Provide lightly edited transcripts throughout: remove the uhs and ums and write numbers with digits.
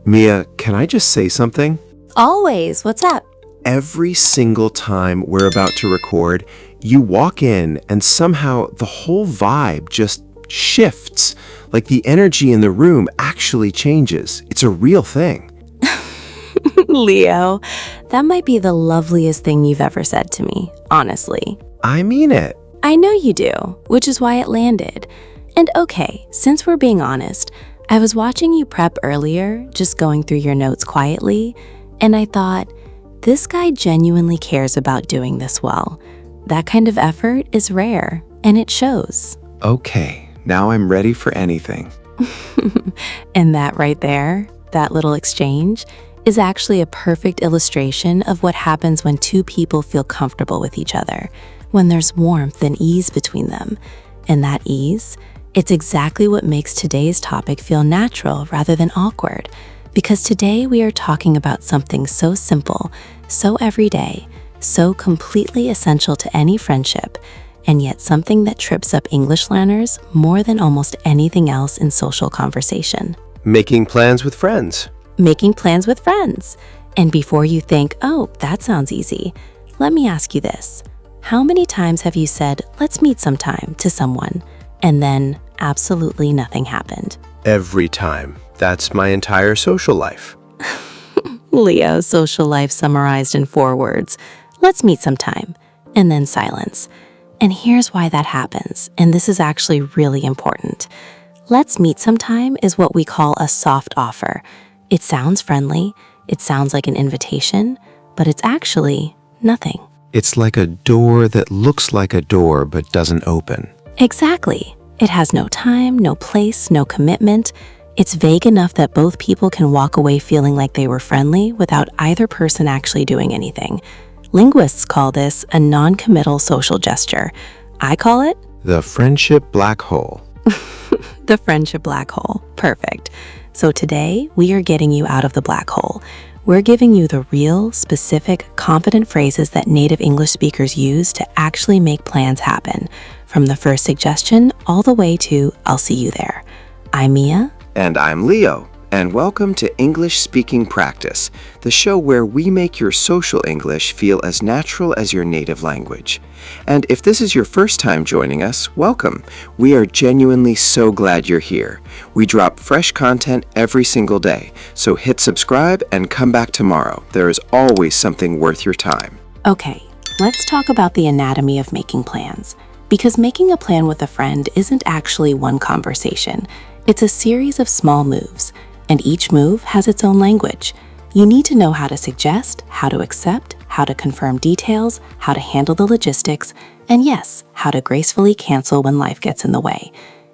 Mia, can I just say something? Always. What's up? Every single time we're about to record, you walk in and somehow the whole vibe just shifts. Like the energy in the room actually changes. It's a real thing. Leo, that might be the loveliest thing you've ever said to me, honestly. I mean it. I know you do, which is why it landed. And okay, since we're being honest, I was watching you prep earlier, just going through your notes quietly, and I thought, this guy genuinely cares about doing this well. That kind of effort is rare, and it shows. Okay, now I'm ready for anything. And that right there, that little exchange, is actually a perfect illustration of what happens when two people feel comfortable with each other, when there's warmth and ease between them. And that ease, it's exactly what makes today's topic feel natural rather than awkward. Because today we are talking about something so simple, so everyday, so completely essential to any friendship, and yet something that trips up English learners more than almost anything else in social conversation. Making plans with friends. Making plans with friends. And before you think, oh, that sounds easy, let me ask you this. How many times have you said, let's meet sometime to someone, and then absolutely nothing happened? Every time. That's my entire social life. Leo's social life summarized in 4 words. Let's meet sometime, and then silence. And here's why that happens, and this is actually really important. Let's meet sometime is what we call a soft offer. It sounds friendly, it sounds like an invitation, but it's actually nothing. It's like a door that looks like a door but doesn't open. Exactly. It has no time, no place, no commitment. It's vague enough that both people can walk away feeling like they were friendly without either person actually doing anything. Linguists call this a non-committal social gesture. I call it The friendship black hole. the friendship black hole. Perfect. So today, we are getting you out of the black hole. We're giving you the real, specific, confident phrases that native English speakers use to actually make plans happen. From the first suggestion all the way to, I'll see you there. I'm Mia. And I'm Leo. And welcome to English Speaking Practice, the show where we make your social English feel as natural as your native language. And if this is your first time joining us, welcome. We are genuinely so glad you're here. We drop fresh content every single day, so hit subscribe and come back tomorrow. There is always something worth your time. Okay, let's talk about the anatomy of making plans. Because making a plan with a friend isn't actually one conversation. It's a series of small moves. And each move has its own language. You need to know how to suggest, how to accept, how to confirm details, how to handle the logistics, and yes, how to gracefully cancel when life gets in the way.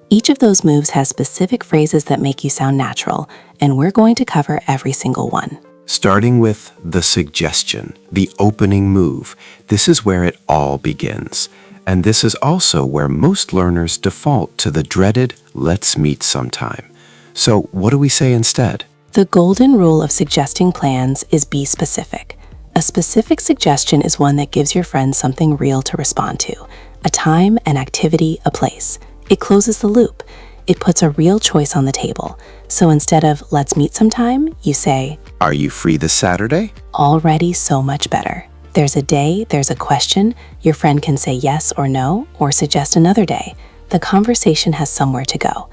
Each of those moves has specific phrases that make you sound natural, and we're going to cover every single one. Starting with the suggestion, the opening move. This is where it all begins. And this is also where most learners default to the dreaded, let's meet sometime. So what do we say instead? The golden rule of suggesting plans is be specific. A specific suggestion is one that gives your friends something real to respond to. A time, an activity, a place. It closes the loop. It puts a real choice on the table. So instead of let's meet sometime, you say, Are you free this Saturday? Already so much better. There's a day, there's a question. Your friend can say yes or no, or suggest another day. The conversation has somewhere to go.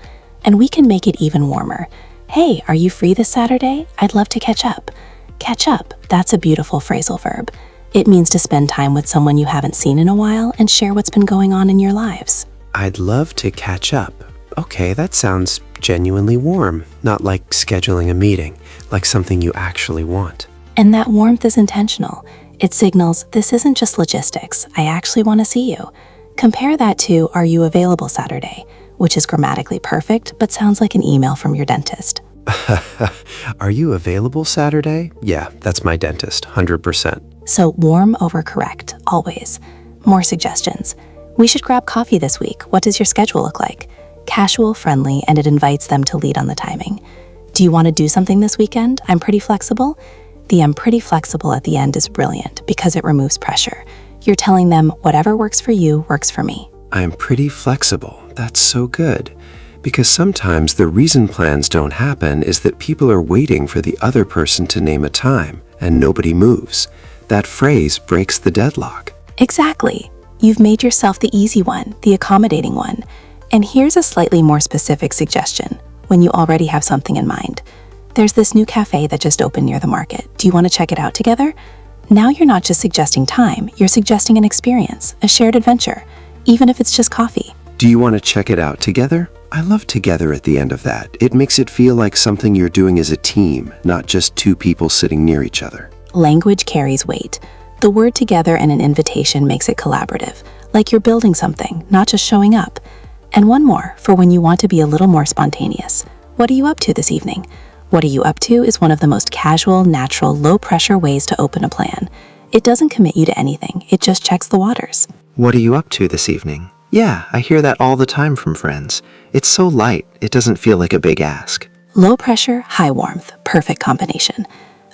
And we can make it even warmer. Hey, are you free this Saturday? I'd love to catch up. Catch up, that's a beautiful phrasal verb. It means to spend time with someone you haven't seen in a while and share what's been going on in your lives. I'd love to catch up. Okay, that sounds genuinely warm, not like scheduling a meeting, like something you actually want. And that warmth is intentional. It signals, this isn't just logistics, I actually want to see you. Compare that to, are you available Saturday? Which is grammatically perfect, but sounds like an email from your dentist. Are you available Saturday? Yeah, that's my dentist, 100%. So warm over correct, always. More suggestions. We should grab coffee this week. What does your schedule look like? Casual, friendly, and it invites them to lead on the timing. Do you want to do something this weekend? I'm pretty flexible. The I'm pretty flexible at the end is brilliant because it removes pressure. You're telling them whatever works for you works for me. I'm pretty flexible. That's so good. Because sometimes the reason plans don't happen is that people are waiting for the other person to name a time, and nobody moves. That phrase breaks the deadlock. Exactly. You've made yourself the easy one, the accommodating one. And here's a slightly more specific suggestion when you already have something in mind. There's this new cafe that just opened near the market. Do you want to check it out together? Now you're not just suggesting time, you're suggesting an experience, a shared adventure, even if it's just coffee. Do you want to check it out together? I love together at the end of that. It makes it feel like something you're doing as a team, not just two people sitting near each other. Language carries weight. The word together in an invitation makes it collaborative, like you're building something, not just showing up. And one more, for when you want to be a little more spontaneous. What are you up to this evening? What are you up to is one of the most casual, natural, low-pressure ways to open a plan. It doesn't commit you to anything, it just checks the waters. What are you up to this evening? Yeah, I hear that all the time from friends. It's so light, it doesn't feel like a big ask. Low pressure, high warmth, perfect combination.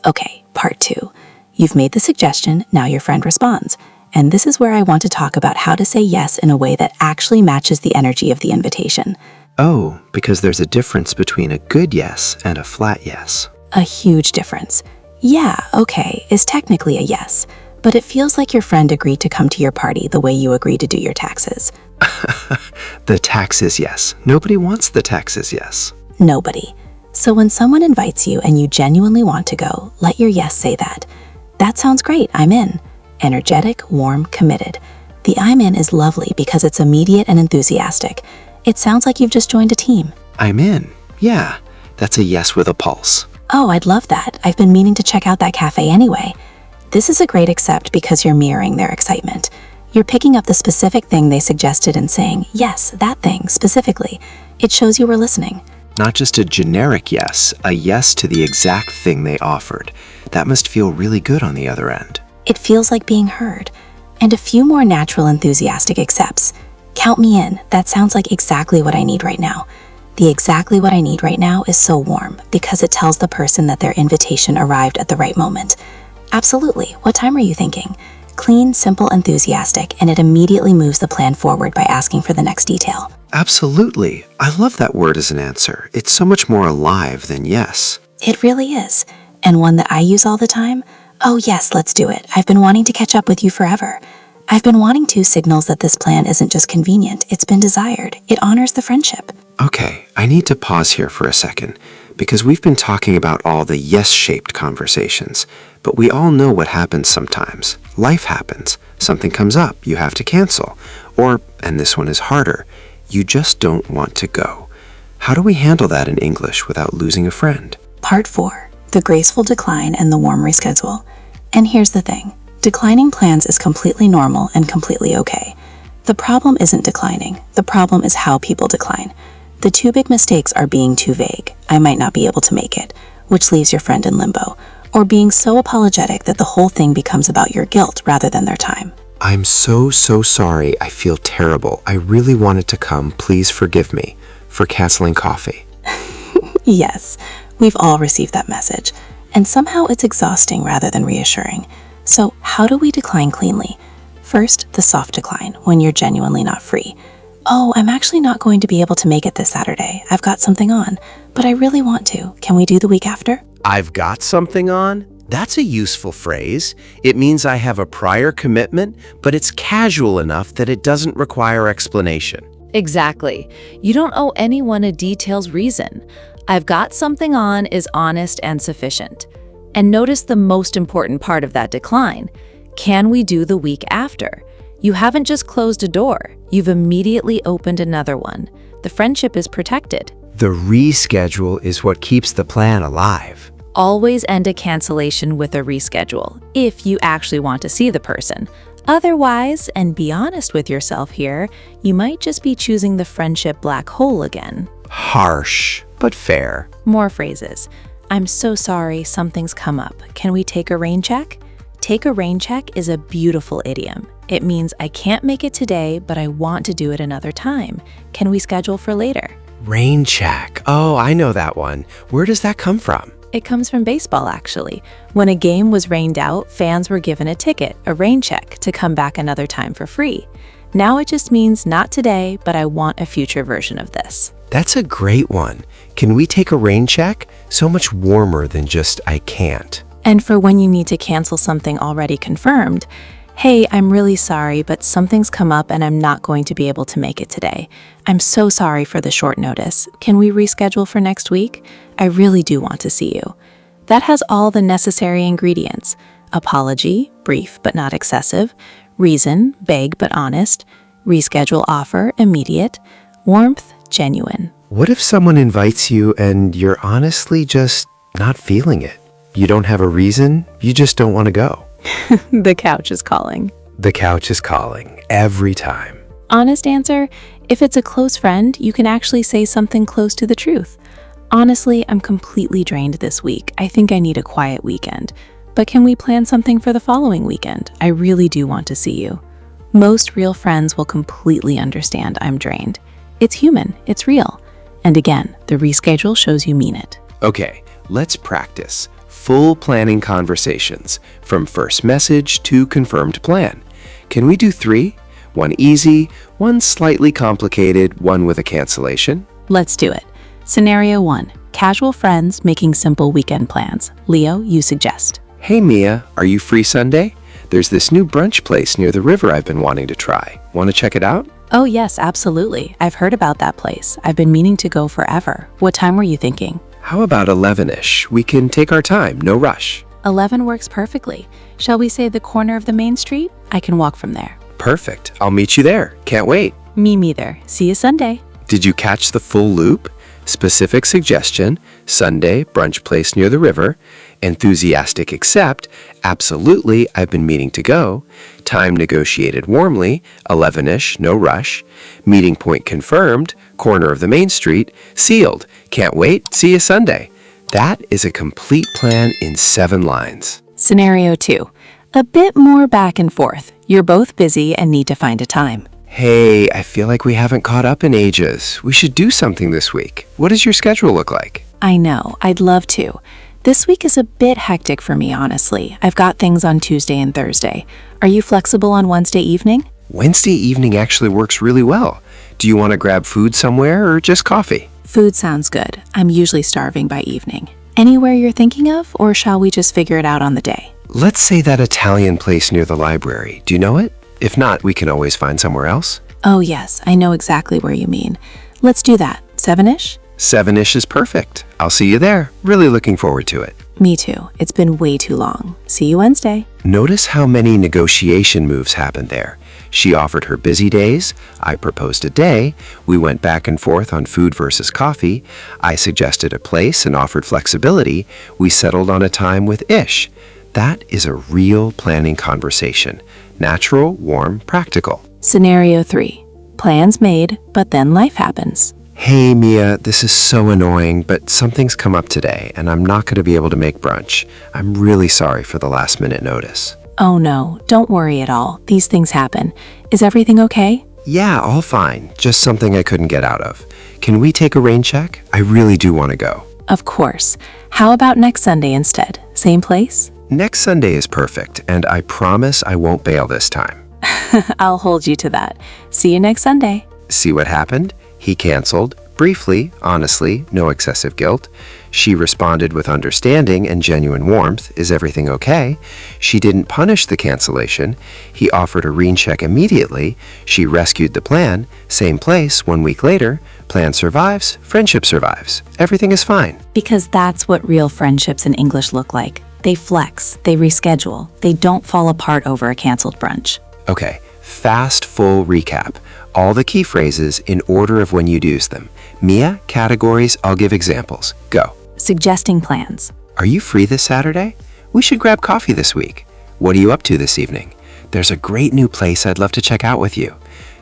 Okay, part 2. You've made the suggestion, now your friend responds. And this is where I want to talk about how to say yes in a way that actually matches the energy of the invitation. Oh, because there's a difference between a good yes and a flat yes. A huge difference. Yeah, okay, is technically a yes, but it feels like your friend agreed to come to your party the way you agreed to do your taxes. The taxes yes. Nobody wants the taxes yes. Nobody. So when someone invites you and you genuinely want to go, let your yes say that. That sounds great, I'm in. Energetic, warm, committed. The I'm in is lovely because it's immediate and enthusiastic. It sounds like you've just joined a team. I'm in. Yeah, that's a yes with a pulse. Oh, I'd love that. I've been meaning to check out that cafe anyway. This is a great accept because you're mirroring their excitement. You're picking up the specific thing they suggested and saying, yes, that thing, specifically. It shows you were listening. Not just a generic yes, a yes to the exact thing they offered. That must feel really good on the other end. It feels like being heard. And a few more natural, enthusiastic accepts. Count me in. That sounds like exactly what I need right now. The exactly what I need right now is so warm because it tells the person that their invitation arrived at the right moment. Absolutely. What time are you thinking? Clean, simple, enthusiastic, and it immediately moves the plan forward by asking for the next detail. Absolutely. I love that word as an answer. It's so much more alive than yes. It really is. And one that I use all the time? Oh yes, let's do it. I've been wanting to catch up with you forever. I've been wanting to signals that this plan isn't just convenient, it's been desired. It honors the friendship. Okay, I need to pause here for a second, because we've been talking about all the yes-shaped conversations, but we all know what happens sometimes. Life happens. Something comes up, you have to cancel. Or, and this one is harder, you just don't want to go. How do we handle that in English without losing a friend? Part 4. The graceful decline and the warm reschedule. And here's the thing. Declining plans is completely normal and completely okay. The problem isn't declining. The problem is how people decline. The two big mistakes are being too vague. I might not be able to make it, which leaves your friend in limbo, or being so apologetic that the whole thing becomes about your guilt rather than their time. I'm so sorry. I feel terrible. I really wanted to come. Please forgive me for canceling coffee. Yes, we've all received that message, and somehow it's exhausting rather than reassuring. So how do we decline cleanly? First, the soft decline, when you're genuinely not free. Oh, I'm actually not going to be able to make it this Saturday. I've got something on, but I really want to. Can we do the week after? I've got something on? That's a useful phrase. It means I have a prior commitment, but it's casual enough that it doesn't require explanation. Exactly. You don't owe anyone a detailed reason. I've got something on is honest and sufficient. And notice the most important part of that decline. Can we do the week after? You haven't just closed a door. You've immediately opened another one. The friendship is protected. The reschedule is what keeps the plan alive. Always end a cancellation with a reschedule, if you actually want to see the person. Otherwise, and be honest with yourself here, you might just be choosing the friendship black hole again. Harsh, but fair. More phrases. I'm so sorry, something's come up. Can we take a rain check? Take a rain check is a beautiful idiom. It means I can't make it today, but I want to do it another time. Can we schedule for later? Rain check. Oh, I know that one. Where does that come from? It comes from baseball, actually. When a game was rained out, fans were given a ticket, a rain check, to come back another time for free. Now it just means not today, but I want a future version of this. That's a great one. Can we take a rain check? So much warmer than just I can't. And for when you need to cancel something already confirmed, hey, I'm really sorry, but something's come up and I'm not going to be able to make it today. I'm so sorry for the short notice. Can we reschedule for next week? I really do want to see you. That has all the necessary ingredients. Apology, brief but not excessive. Reason, vague but honest. Reschedule offer, immediate. Warmth, genuine. What if someone invites you and you're honestly just not feeling it? You don't have a reason, you just don't want to go. The couch is calling. The couch is calling every time. Honest answer, if it's a close friend, you can actually say something close to the truth. Honestly, I'm completely drained this week. I think I need a quiet weekend. But can we plan something for the following weekend? I really do want to see you. Most real friends will completely understand I'm drained. It's human, it's real. And again, the reschedule shows you mean it. Okay, let's practice. Full planning conversations, from first message to confirmed plan. Can we do 3? One easy, one slightly complicated, one with a cancellation? Let's do it. Scenario 1, casual friends making simple weekend plans. Leo, you suggest. Hey Mia, are you free Sunday? There's this new brunch place near the river I've been wanting to try. Want to check it out? Oh yes, absolutely. I've heard about that place. I've been meaning to go forever. What time were you thinking? How about 11-ish? We can take our time, no rush. 11 works perfectly. Shall we say the corner of the main street? I can walk from there. Perfect. I'll meet you there. Can't wait. Me neither. See you Sunday. Did you catch the full loop? Specific suggestion, Sunday, brunch place near the river. Enthusiastic accept, absolutely, I've been meaning to go. Time negotiated warmly, 11-ish, no rush. Meeting point confirmed, corner of the main street, sealed. Can't wait, see you Sunday. That is a complete plan in 7 lines. Scenario 2. A bit more back and forth. You're both busy and need to find a time. Hey, I feel like we haven't caught up in ages. We should do something this week. What does your schedule look like? I know, I'd love to. This week is a bit hectic for me, honestly. I've got things on Tuesday and Thursday. Are you flexible on Wednesday evening? Wednesday evening actually works really well. Do you want to grab food somewhere or just coffee? Food sounds good. I'm usually starving by evening. Anywhere you're thinking of, or shall we just figure it out on the day? Let's say that Italian place near the library. Do you know it? If not, we can always find somewhere else. Oh yes, I know exactly where you mean. Let's do that. 7-ish? 7-ish is perfect. I'll see you there. Really looking forward to it. Me too. It's been way too long. See you Wednesday. Notice how many negotiation moves happened there. She offered her busy days. I proposed a day. We went back and forth on food versus coffee. I suggested a place and offered flexibility. We settled on a time with ish. That is a real planning conversation. Natural, warm, practical. Scenario 3. Plans made, but then life happens. Hey Mia, this is so annoying, but something's come up today and I'm not going to be able to make brunch. I'm really sorry for the last minute notice. Oh no, don't worry at all. These things happen. Is everything okay? Yeah, all fine. Just something I couldn't get out of. Can we take a rain check? I really do want to go. Of course. How about next Sunday instead? Same place? Next Sunday is perfect, and I promise I won't bail this time. I'll hold you to that. See you next Sunday. See what happened? He canceled, briefly, honestly, no excessive guilt. She responded with understanding and genuine warmth, is everything okay? She didn't punish the cancellation. He offered a rain check immediately. She rescued the plan, same place, 1 week later. Plan survives, friendship survives. Everything is fine. Because that's what real friendships in English look like. They flex, they reschedule, they don't fall apart over a canceled brunch. Okay, fast, full recap. All the key phrases in order of when you'd use them. Mia, categories, I'll give examples. Go. Suggesting plans. Are you free this Saturday? We should grab coffee this week. What are you up to this evening? There's a great new place I'd love to check out with you.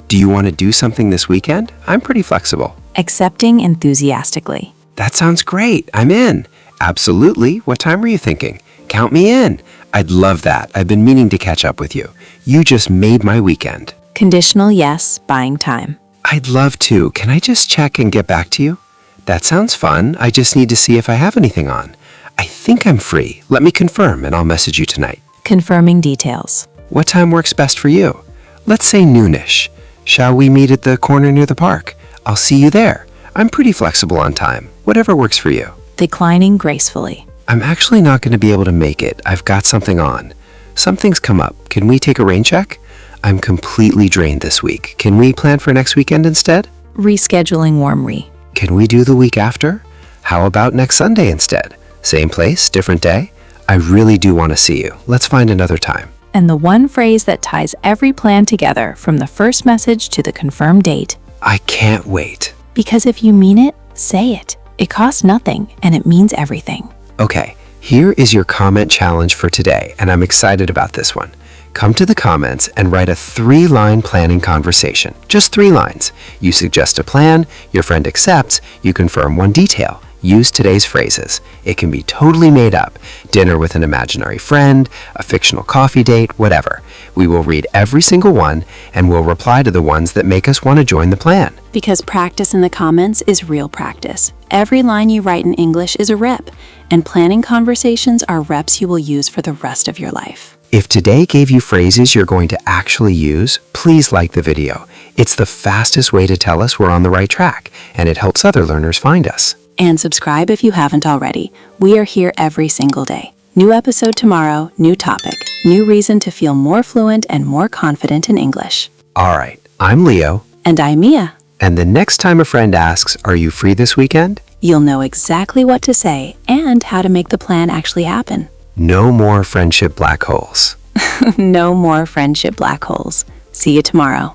Do you want to do something this weekend? I'm pretty flexible. Accepting enthusiastically. That sounds great. I'm in. Absolutely. What time were you thinking? Count me in. I'd love that. I've been meaning to catch up with you. You just made my weekend. Conditional yes, buying time. I'd love to. Can I just check and get back to you? That sounds fun. I just need to see if I have anything on. I think I'm free. Let me confirm and I'll message you tonight. Confirming details. What time works best for you? Let's say noonish. Shall we meet at the corner near the park? I'll see you there. I'm pretty flexible on time. Whatever works for you. Declining gracefully. I'm actually not going to be able to make it. I've got something on. Something's come up. Can we take a rain check? I'm completely drained this week. Can we plan for next weekend instead? Rescheduling warmly. Can we do the week after? How about next Sunday instead? Same place, different day? I really do want to see you. Let's find another time. And the one phrase that ties every plan together from the first message to the confirmed date. I can't wait. Because if you mean it, say it. It costs nothing and it means everything. Okay, here is your comment challenge for today, and I'm excited about this one. Come to the comments and write a 3-line planning conversation. Just 3 lines. You suggest a plan, your friend accepts, you confirm one detail. Use today's phrases. It can be totally made up. Dinner with an imaginary friend, a fictional coffee date, whatever. We will read every single one and we'll reply to the ones that make us want to join the plan. Because practice in the comments is real practice. Every line you write in English is a rep, and planning conversations are reps you will use for the rest of your life. If today gave you phrases you're going to actually use, please like the video. It's the fastest way to tell us we're on the right track, and it helps other learners find us. And subscribe if you haven't already. We are here every single day. New episode tomorrow, new topic, new reason to feel more fluent and more confident in English. All right, I'm Leo. And I'm Mia. And the next time a friend asks, "Are you free this weekend?" You'll know exactly what to say and how to make the plan actually happen. No more friendship black holes. No more friendship black holes. See you tomorrow.